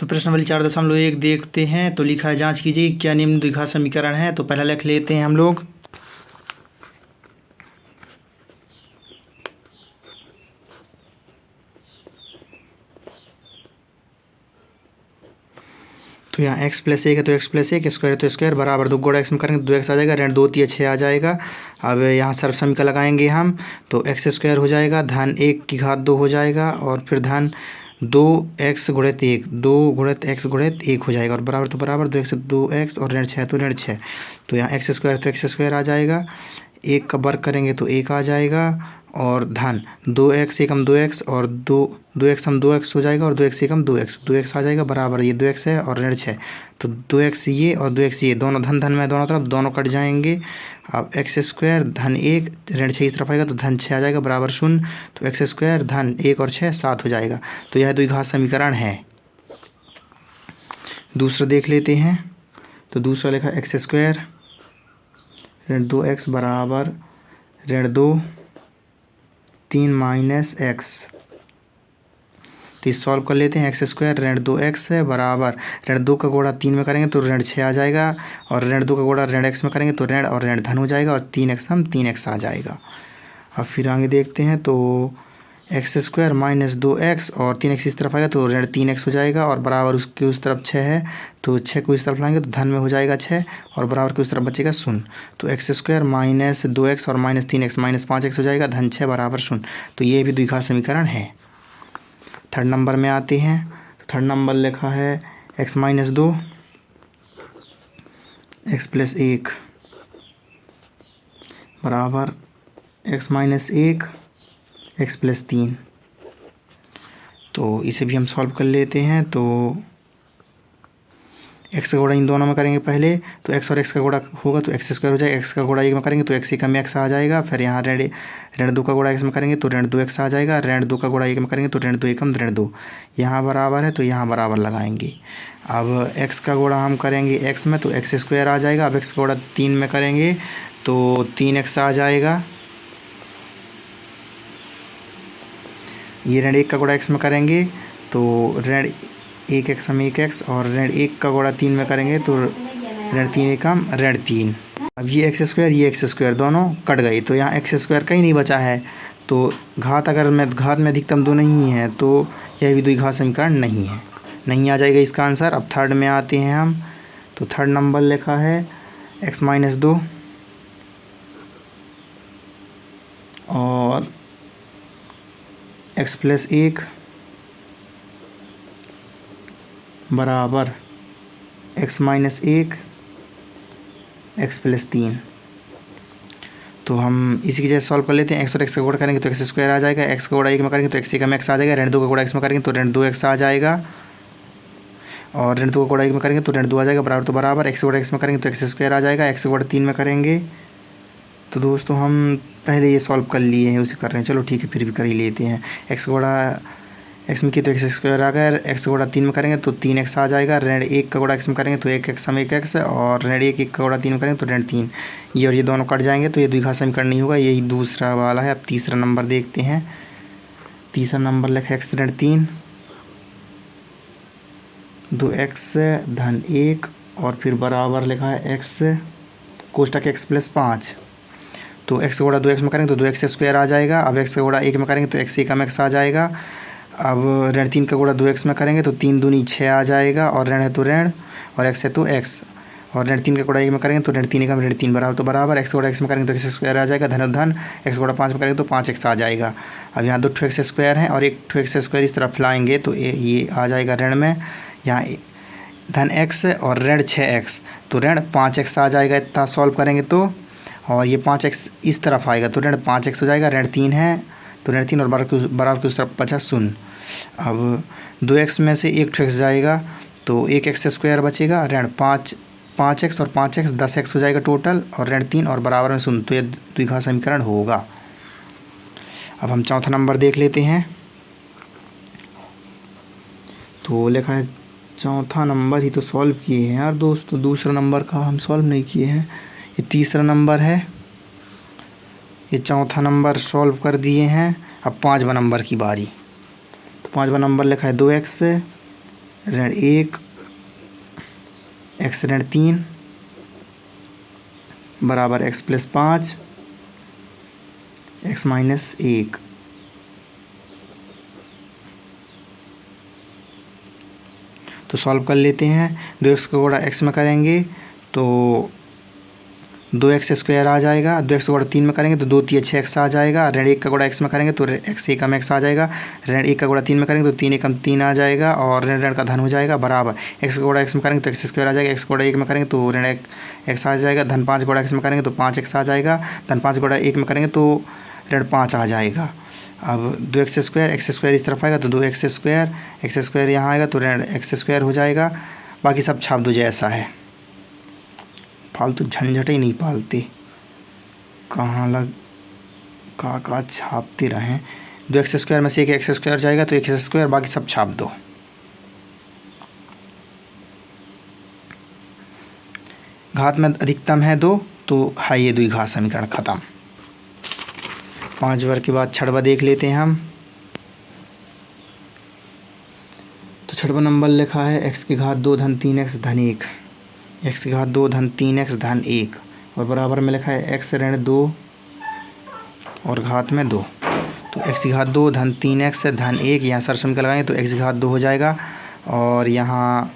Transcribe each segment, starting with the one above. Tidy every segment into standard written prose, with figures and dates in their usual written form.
तो प्रश्न वाली 4.1 देखते हैं। तो लिखा है जांच कीजिए क्या निम्न द्विघात समीकरण है। तो पहला लिख लेते हैं हम लोग। तो यहाँ x + 1 है तो x + 1 स्क्वायर है तो स्क्वायर बराबर 2 गुणा x में करेंगे तो 2x आ जाएगा, ऋण 2 × 6 आ जाएगा। अब यहाँ सर्व समीकरण लगाएंगे हम तो x² हो जाएगा, धन 1 की घात 2 हो जाएगा और फिर धन 2x × 1 2 × x × 1 हो जाएगा और बराबर तो बराबर 2x से 2x और ऋण 6 तो ऋण 6। तो यहाँ x² तो x² आ जाएगा, 1 का वर्ग करेंगे तो 1 आ जाएगा और धन 2x = 2x और 2x हम 2x हो जाएगा और 2x = 2x आ जाएगा बराबर ये 2x है और ऋण 6। तो 2x ये और 2x ये दोनों धन धन में दोनों तरफ दोनों कट जाएंगे। अब x² धन 1 ऋण 6 इस तरफ आएगा तो धन 6 आ जाएगा बराबर 0। तो x² धन 1 और 6 7 हो जाएगा। तो यह द्विघात समीकरण है। दूसरा देख लेते हैं। तो दूसरा लिखा x² ऋण 2x बराबर ऋण 2 3 - x। तो इस सॉल्व कर लेते हैं। x² ऋण 2x है बराबर ऋण 2 का गुणा 3 में करेंगे तो ऋण 6 आ जाएगा और ऋण 2 का गुणा ऋण x में करेंगे तो ऋण और ऋण धन हो जाएगा और 3x हम 3x आ जाएगा। अब फिर आगे देखते हैं। तो x² - 2x और 3x इस तरफ आएगा तो ऋण 3x हो जाएगा और बराबर उसके उस तरफ 6 है तो 6 को इस तरफ लाएंगे तो धन में हो जाएगा 6 और बराबर के उस तरफ बचेगा 0। तो x² - 2x और -3x -5x हो जाएगा, धन 6 बराबर 0। तो ये भी द्विघात समीकरण है। थर्ड नंबर में आते हैं। थर्ड नंबर लिखा है x - 2 x + 1 बराबर x - 1 x + 3। तो इसे भी हम सॉल्व कर लेते हैं। तो x का गुणा इन दोनों में करेंगे पहले तो x और x का गुणा होगा तो x² हो जाएगा, x का गुणा 1 में करेंगे तो x = x आ जाएगा। फिर यहाँ ऋण 2 का गुणा x में करेंगे तो ऋण 2x आ जाएगा, ऋण 2 का गुणा 1 में करेंगे तो ऋण 2 = ऋण 2। यहाँ बराबर है तो यहाँ बराबर लगाएंगे। अब x का गुणा हम करेंगे x में तो x² आ जाएगा। अब x का गुणा 3 में करेंगे तो 3x आ जाएगा। ये ऋण 1 का गुणा x में करेंगे तो ऋण 1x हम 1x और ऋण 1 का गुणा 3 में करेंगे तो ऋण 3 1 हम ऋण 3। अब ये x² दोनों कट गए तो यहाँ x² कहीं नहीं बचा है। तो घात में अधिकतम 2 नहीं है तो यह भी द्विघात समीकरण नहीं है, नहीं आ जाएगा इसका आंसर। अब थर्ड में आते हैं हम। तो थर्ड नंबर लिखा है x - 2 और x + 1 बराबर x - 1 x + 3। तो हम इसी की जैसे सॉल्व कर लेते हैं। x और x का गुणा करेंगे तो x² आ जाएगा, x का गुणा 1 में करेंगे तो x = x आ जाएगा, ऋण 2 का गुणा x में करेंगे तो ऋण 2x आ जाएगा और ऋण 2 का गुणा 1 में करेंगे तो ऋण 2 आ जाएगा बराबर तो बराबर x का गुणा x में करेंगे तो x² आ जाएगा, x का गुणा 3 में करेंगे। तो दोस्तों हम पहले ये सॉल्व कर लिए हैं उसे कर रहे हैं, चलो ठीक है फिर भी कर ही लेते हैं। x गुणा x में किए तो x² आ गया, x गुणा 3 में करेंगे तो 3x आ जाएगा, ऋण 1 का गुणा x में करेंगे तो 1x हम 1x और ऋण 1 का गुणा 3 में करेंगे तो ऋण 3। ये और ये दोनों कट जाएंगे तो ये द्विघात समीकरण नहीं होगा, यही दूसरा वाला है। अब तीसरा नंबर देखते हैं। तीसरा नंबर लिखा x ऋण 3 2x धन 1 और फिर बराबर लिखा है x कोष्टक x + 5। तो x का गुणा 2x में करेंगे तो 2x² आ जाएगा। अब x का गुणा 1 में करेंगे तो x = x आ जाएगा। अब ऋण 3 का गुणा 2x में करेंगे तो 3 दूनी 6 आ जाएगा और ऋण है तो ऋण और x है तो x और ऋण 3 का गुणा 1 में करेंगे तो ऋण 3 = ऋण 3 बराबर तो बराबर x का गुणा x में करेंगे तो x² आ जाएगा, धन धन x का गुणा 5 में करेंगे तो 5x आ जाएगा। अब यहाँ 2 x² हैं और 1 x² इस तरफ लाएंगे तो ये आ जाएगा ऋण में, यहाँ धन x और ऋण 6x तो ऋण 5x आ जाएगा। इतना सॉल्व करेंगे तो और ये 5x इस तरफ आएगा तो ऋण 5x हो जाएगा, ऋण 3 है तो ऋण 3 और बराबर की उस तरफ बचा 0। अब 2x में से 1 x जाएगा तो 1x² बचेगा, ऋण 5x और 5x 10x हो जाएगा टोटल और ऋण 3 और बराबर में 0। तो ये द्विघात समीकरण होगा। अब हम चौथा नंबर देख लेते हैं। तो लिखा है चौथा नंबर ही तो सॉल्व किए हैं यार दोस्तों, दूसरा नंबर का हम सॉल्व नहीं किए हैं। ये तीसरा नंबर है, ये चौथा नंबर सॉल्व कर दिए हैं। अब 5वां नंबर की बारी। तो 5वां नंबर लिखा है 2x ऋण 1 x ऋण 3 बराबर x प्लस 5 x माइनस 1। तो सॉल्व कर लेते हैं। 2x का गुणा x में करेंगे तो 2x स्क्वायर आ जाएगा। 2x का गुणा 3 में करेंगे तो 2 3 6x आ जाएगा। ऋण 1 का गुणा x में करेंगे तो x एकम x आ जाएगा। ऋण 1 का गुणा 3 में करेंगे तो 3 एकम 3 आ जाएगा और ऋण ऋण का धन हो जाएगा बराबर x का गुणा x में करेंगे तो x स्क्वायर आ जाएगा। x गुणा 1 में करेंगे तो ऋण x आ जाएगा। धन 5 गुणा x में करेंगे तो 5x आ जाएगा। धन 5 गुणा 1 में करेंगे तो ऋण 5 आ जाएगा। अब 2x स्क्वायर इस तरफ आएगा तो 2x स्क्वायर यहाँ आएगा तो ऋण x स्क्वायर हो जाएगा। बाकी सब छाप दो जैसा है, फालतू झंझट ही नहीं पालते, कहाँ छापते रहें। 2x स्क्वायर में से एक x स्क्वायर जाएगा तो x स्क्वायर, बाकी सब छाप दो। घात में अधिकतम है 2 तो है ये द्विघात समीकरण खत्म। 5 वर्ग के बाद छठवा देख लेते हैं हम। तो छठवा नंबर लिखा है x की घात 2 धन 3x धन 1, x की घात 2 धन 3x धन 1 और बराबर में लिखा है x ऋण 2 और घात में 2। तो x की घात 2 धन 3x धन 1, यहाँ सरसम के लगाएंगे तो x की घात 2 हो जाएगा और यहाँ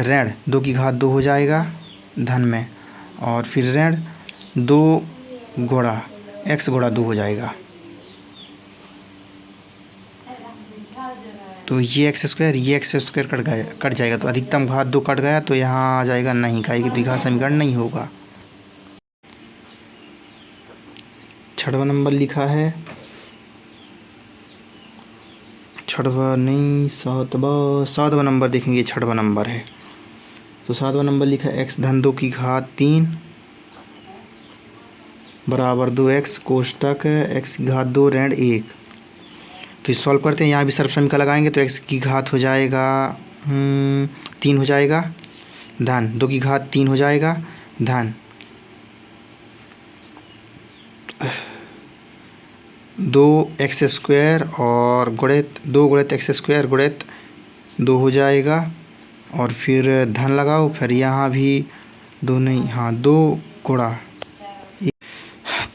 ऋण 2 की घात 2 हो जाएगा धन में और फिर ऋण 2 गुणा x गुणा 2 हो जाएगा। तो ये x स्क्वायर कट जाएगा तो अधिकतम घात 2 कट गया तो यहाँ आ जाएगा नहीं, का कि द्विघात समीकरण नहीं होगा। छठवा नंबर लिखा है, छठवा नहीं सातवा नंबर देखेंगे। छठवा नंबर है तो सातवा नंबर लिखा है x धन 2 की घात 3 बराबर 2x कोष्टक x की घात 2 ऋण 1। तो इस सॉल्व करते हैं। यहाँ भी सर्वसमीका लगाएंगे तो x की घात हो जाएगा 3 हो जाएगा धन 2 की घात 3 हो जाएगा धन 2x स्क्वायर और गुणित 2 गुणित x स्क्वायर गुणित 2 हो जाएगा और फिर धन लगाओ। फिर यहाँ भी 2 नहीं, हाँ 2 गुणा,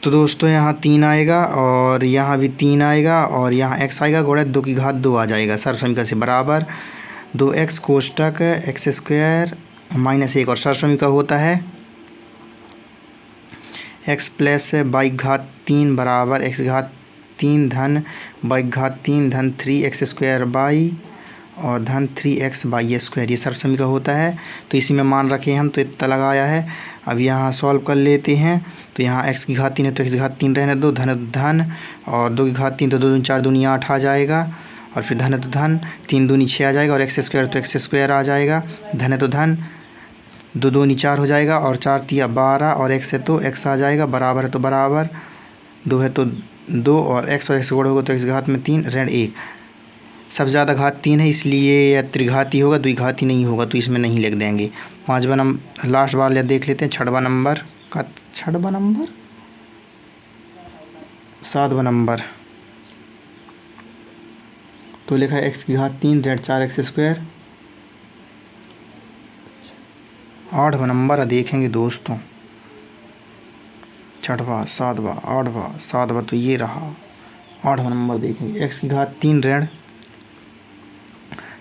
तो दोस्तों यहाँ 3 आएगा और यहाँ भी 3 आएगा और यहाँ x आएगा गुणित 2 की घात 2 आ जाएगा। सर्वसमीका से बराबर 2x कोष्टक x स्क्वायर माइनस 1 और सर्वसमीका होता है x प्लस y घात 3 बराबर x घात 3 धन y घात 3 धन 3x स्क्वायर y और धन 3x y स्क्वायर, ये सर्वसमीका होता है। तो इसी में मान रखे हम तो इतना लगाया है। अब यहाँ सॉल्व कर लेते हैं। तो यहाँ x की घात 3 है तो x की घात 3 रहने दो, धन धन और 2 की घात 3 तो 2 दूनी 4 दूनी 8 आ जाएगा और फिर धन है तो धन 3 दूनी 6 आ जाएगा और x स्क्वायर तो x स्क्वायर आ जाएगा। धन है तो धन 2 दूनी 4 हो जाएगा और 4 तिया 12 और x है तो x आ जाएगा। बराबर है तो बराबर 2 है तो 2 और x गुणा होगा तो x घात में 3 ऋण 1। सबसे ज़्यादा घात 3 है इसलिए यह त्रिघाती होगा, द्विघाती नहीं होगा तो इसमें नहीं लिख देंगे। 5वां नंबर लास्ट बार देख लेते हैं। 6वां नंबर का 7वां नंबर तो लिखा है x की घात 3 ऋण 4x स्क्वायर। 8वां नंबर देखेंगे दोस्तों, 6वां 7वां 8वां 7वां तो ये रहा। 8वां नंबर देखेंगे x की घात 3 ऋण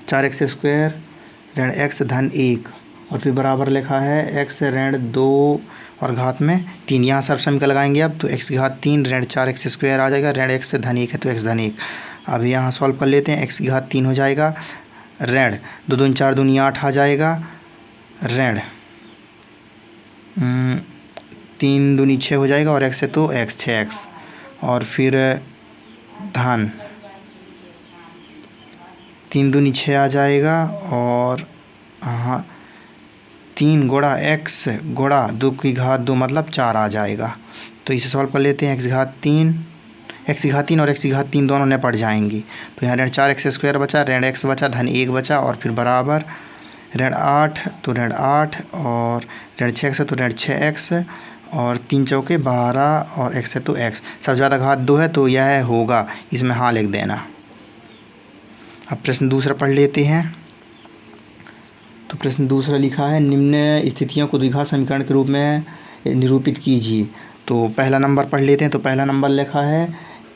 4x स्क्वायर ऋण x धन 1 और फिर बराबर लिखा है x ऋण 2 और घात में 3। यहाँ सर्वसमीका लगाएंगे अब तो x की घात 3 ऋण 4x स्क्वायर आ जाएगा, ऋण x धन 1 है तो x धन 1। अब यहाँ सॉल्व कर लेते हैं। x की घात 3 हो जाएगा ऋण 2 दूनी 4 दूनी 8 आ जाएगा ऋण 3 दूनी 6 हो जाएगा और x है तो x 6x और फिर धन 3 दूनी 6 आ जाएगा और हाँ 3 गुणा x गुणा 2 की घात 2 मतलब 4 आ जाएगा। तो इसे सॉल्व कर लेते हैं। x की घात 3 और x की घात 3 दोनों ने पड़ जाएंगी। तो यहाँ ऋण 4x स्क्वायर बचा, ऋण x बचा, धन 1 बचा और फिर बराबर ऋण 8 तो ऋण 8 और ऋण 6x है तो ऋण 6x और 3 चौके 12 और x है तो x। सबसे ज़्यादा घात 2 है तो यह होगा, इसमें हाँ लिख देना। अब प्रश्न दूसरा पढ़ लेते हैं। तो प्रश्न दूसरा लिखा है, निम्न स्थितियों को द्विघात समीकरण के रूप में निरूपित कीजिए। तो पहला नंबर पढ़ लेते हैं। तो पहला नंबर लिखा है,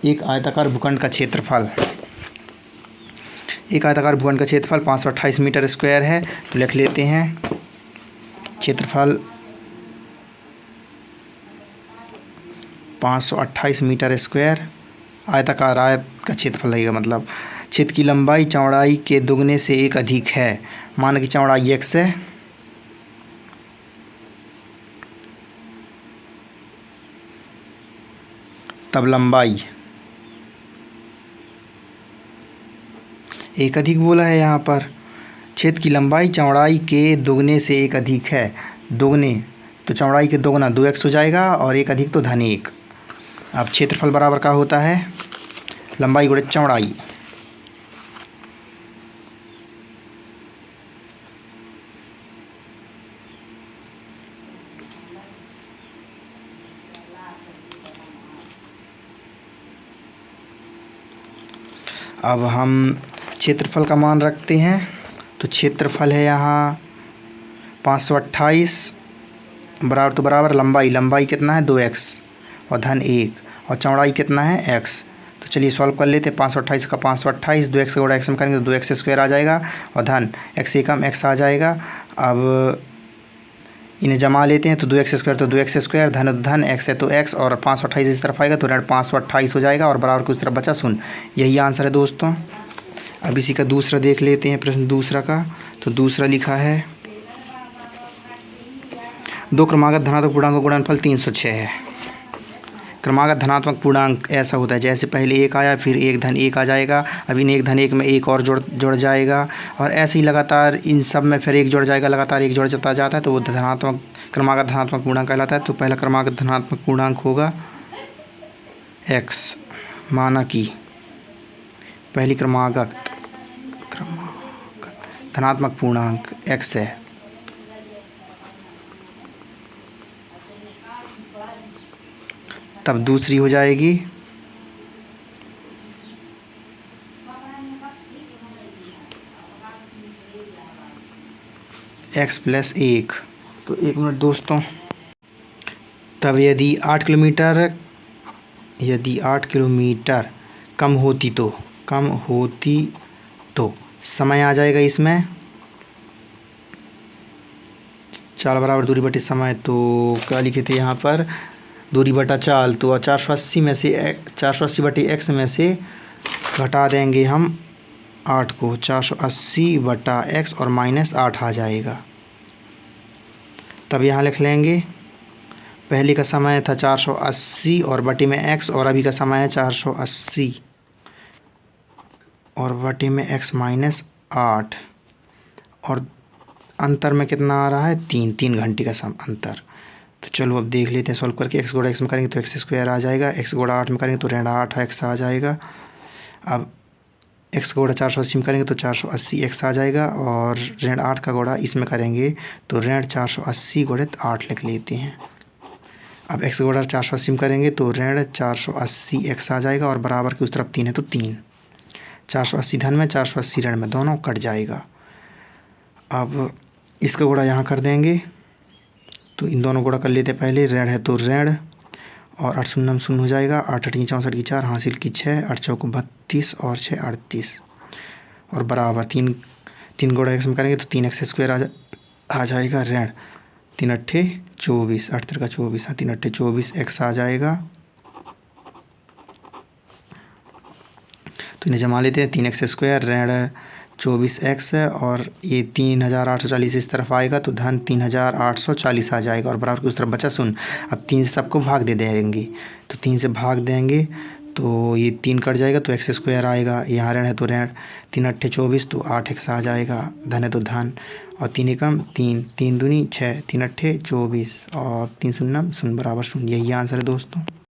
एक आयताकार भूखंड का क्षेत्रफल। एक आयताकार भूखंड का क्षेत्रफल 528 मीटर स्क्वायर है। तो लिख लेते हैं, क्षेत्रफल 528 मीटर स्क्वायर। आयताकार, आयत का क्षेत्रफल लगेगा, मतलब क्षेत्र की लंबाई चौड़ाई के दुगने से एक अधिक है। मान की चौड़ाई x है, तब लंबाई एक अधिक बोला है यहाँ पर। क्षेत्र की लंबाई चौड़ाई के दुगने से एक अधिक है। दुगने तो चौड़ाई के दोगुना 2x हो जाएगा, और एक अधिक तो धन 1। अब क्षेत्रफल बराबर का होता है लंबाई गुणित चौड़ाई। अब हम क्षेत्रफल का मान रखते हैं। तो क्षेत्रफल है यहाँ 528 बराबर, तो बराबर लंबाई कितना है 2x और धन 1, और चौड़ाई कितना है x। तो चलिए सॉल्व कर लेते हैं। 528 का 528, 2x का गुणा x में करेंगे तो 2x स्क्वायर आ जाएगा, और धन x से कम x आ जाएगा। अब इन्हें जमा लेते हैं। तो 2x स्क्वायर तो 2x स्क्वायर, धन x है तो x, और 528 इस तरफ आएगा तो ऋण 528 हो जाएगा, और बराबर की उस तरफ बचा 0। यही आंसर है दोस्तों। अब इसी का दूसरा देख लेते हैं, प्रश्न दूसरा का। तो दूसरा लिखा है, दो क्रमागत धनात्मक पूर्णांकों का गुणनफल 306 है। क्रमागत धनात्मक पूर्णांक ऐसा होता है, जैसे पहले 1 आया, फिर 1 धन 1 आ जाएगा, अब इन 1 धन 1 में 1 और जुड़ जाएगा, और ऐसे ही लगातार इन सब में फिर 1 जुड़ जाएगा, लगातार 1 जुड़ जाता है, तो वो धनात्मक क्रमागत धनात्मक पूर्णांक कहलाता है। तो पहला क्रमागत धनात्मक पूर्णांक होगा x, माना कि पहली क्रमागत धनात्मक पूर्णांक x है। तब दूसरी हो जाएगी x प्लस 1। तो 1 मिनट दोस्तों। तब यदि 8 किलोमीटर कम होती तो समय आ जाएगा इसमें, चाल बराबर दूरी बटे समय। तो क्या लिखे थे यहाँ पर, दूरी बटा चाल। तो 480 में से 480 बटे x में से घटा देंगे हम 8 को, 480 बटा x और माइनस 8 आ जाएगा। तब यहाँ लिख लेंगे, पहले का समय था 480 और बटे में x, और अभी का समय है 480 और बटे में x माइनस 8, और अंतर में कितना आ रहा है 3 घंटे का अंतर। तो चलो अब देख लेते हैं सॉल्व करके। x गुणा x में करेंगे तो x स्क्वायर आ जाएगा, x गुणा 8 में करेंगे तो ऋण 8x आ जाएगा। अब x का गुणा 480 में करेंगे तो 480x आ जाएगा, और ऋण 8 का गुणा इसमें करेंगे तो ऋण 480 गुणित 8 लिख लेते हैं। अब x का गुणा 480 में करेंगे तो ऋण 480x आ जाएगा, और बराबर की उस तरफ 3 है तो 3, 480 धन में 480 ऋण में, दोनों कट जाएगा। अब इसका गुणा यहाँ कर देंगे, तो इन दोनों गुणा कर लेते हैं पहले। ऋण है तो ऋण, और 8 शून्य 0 हो जाएगा, 8 8 64 की 4, हासिल की 6, 8 चौक 32 और 6 38, और बराबर 3 गुणा x में करेंगे तो 3x स्क्वायर आ जाएगा। ऋण 3 अट्ठे 24, 8 तिरका 24, 3 अट्ठे 24x आ जाएगा। तो इन्हें जमा लेते हैं, 3x स्क्वायर ऋण 24x, और ये 3840 इस तरफ आएगा तो धन 3840 आ जाएगा, और बराबर की उस तरफ बचा 0। अब 3 से सबको भाग दे देंगे, तो 3 से भाग देंगे तो ये 3 कट जाएगा तो x स्क्वायर आएगा। यहाँ ऋण है तो ऋण 3 अट्ठे 24 तो 8x आ जाएगा, धन है तो धन, और 3 एकम 3, 3 दूनी 6, 3 अट्ठे 24 और 3 शून्य 0 बराबर 0। यही आंसर है दोस्तों।